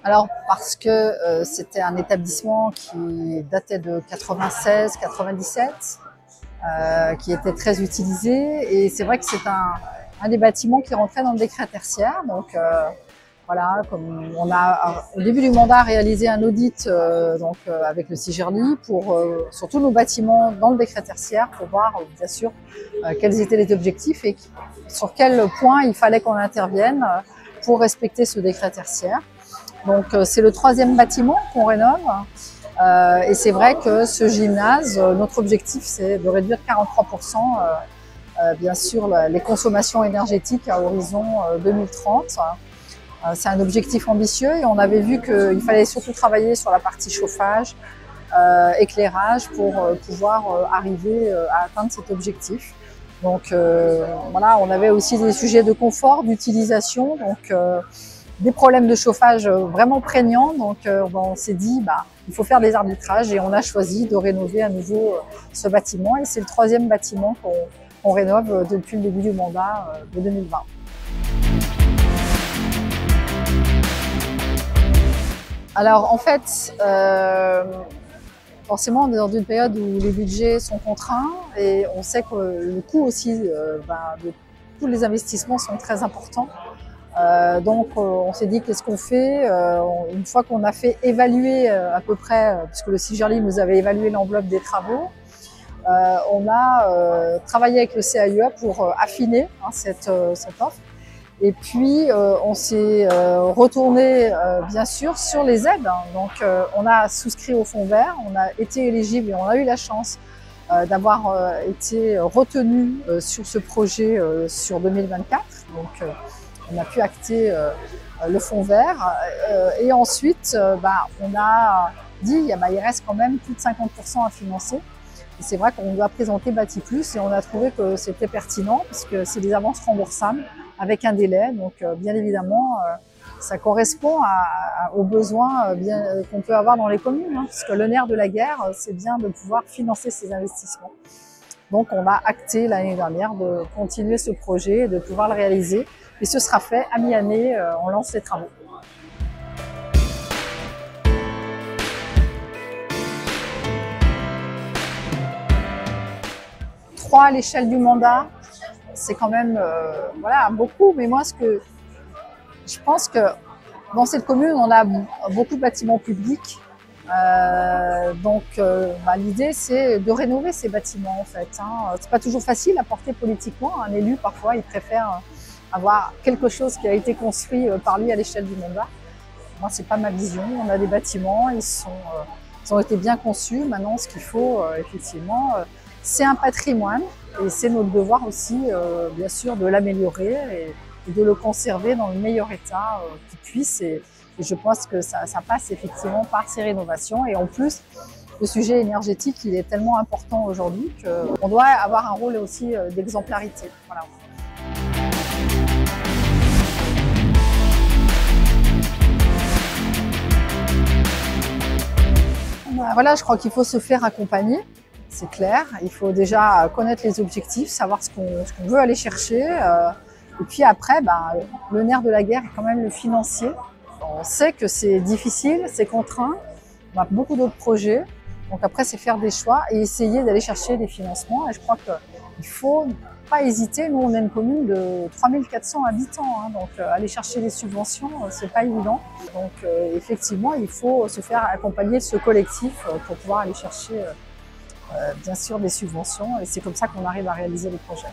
Alors parce que c'était un établissement qui datait de 96-97, qui était très utilisé, et c'est vrai que c'est un des bâtiments qui rentrait dans le décret tertiaire. Donc voilà, comme on a au début du mandat réalisé un audit avec le CIGERLI pour sur tous nos bâtiments dans le décret tertiaire pour voir bien sûr quels étaient les objectifs et sur quel point il fallait qu'on intervienne pour respecter ce décret tertiaire. Donc c'est le 3e bâtiment qu'on rénove, et c'est vrai que ce gymnase, notre objectif c'est de réduire 43% bien sûr les consommations énergétiques à horizon 2030. C'est un objectif ambitieux et on avait vu qu'il fallait surtout travailler sur la partie chauffage, éclairage pour pouvoir arriver à atteindre cet objectif. Donc voilà, on avait aussi des sujets de confort, d'utilisation, donc des problèmes de chauffage vraiment prégnants, donc on s'est dit il faut faire des arbitrages et on a choisi de rénover à nouveau ce bâtiment, et c'est le 3e bâtiment qu'on rénove depuis le début du mandat de 2020. Alors en fait, forcément on est dans une période où les budgets sont contraints et on sait que le coût aussi de tous les investissements sont très importants. Donc on s'est dit qu'est-ce qu'on fait une fois qu'on a fait évaluer à peu près, puisque le CIGERLI nous avait évalué l'enveloppe des travaux, on a travaillé avec le CAUE pour affiner cette offre. Et puis on s'est retourné bien sûr sur les aides. Donc on a souscrit au fonds vert, on a été éligible et on a eu la chance d'avoir été retenu sur ce projet sur 2024. Donc on a pu acter le fonds vert, et ensuite on a dit il reste quand même plus de 50% à financer. Et c'est vrai qu'on doit présenter Bâti Plus et on a trouvé que c'était pertinent parce que c'est des avances remboursables avec un délai. Donc bien évidemment ça correspond aux besoins qu'on peut avoir dans les communes, parce que le nerf de la guerre c'est bien de pouvoir financer ces investissements. Donc on a acté l'année dernière de continuer ce projet et de pouvoir le réaliser. Et ce sera fait à mi-année, on lance les travaux. 3 à l'échelle du mandat, c'est quand même voilà, beaucoup. Mais moi, je pense que dans cette commune, on a beaucoup de bâtiments publics. Donc l'idée, c'est de rénover ces bâtiments en fait. C'est pas toujours facile à porter politiquement. Un élu, parfois, il préfère avoir quelque chose qui a été construit par lui à l'échelle du mandat. Moi, c'est pas ma vision. On a des bâtiments, ils ont été bien conçus. Maintenant, ce qu'il faut, effectivement, c'est un patrimoine et c'est notre devoir aussi, bien sûr, de l'améliorer et de le conserver dans le meilleur état qu'il puisse. Et je pense que ça passe effectivement par ces rénovations. Et en plus, le sujet énergétique, il est tellement important aujourd'hui qu'on doit avoir un rôle aussi d'exemplarité. Voilà. Voilà, je crois qu'il faut se faire accompagner, c'est clair. Il faut déjà connaître les objectifs, savoir ce qu'on veut aller chercher. Et puis après, le nerf de la guerre est quand même le financier. On sait que c'est difficile, c'est contraint. On a beaucoup d'autres projets. Donc après, c'est faire des choix et essayer d'aller chercher des financements. Et je crois qu'il ne faut pas hésiter. Nous, on est une commune de 3400 habitants. Donc aller chercher des subventions, c'est pas évident. Donc effectivement, il faut se faire accompagner de ce collectif pour pouvoir aller chercher bien sûr des subventions. Et c'est comme ça qu'on arrive à réaliser les projets.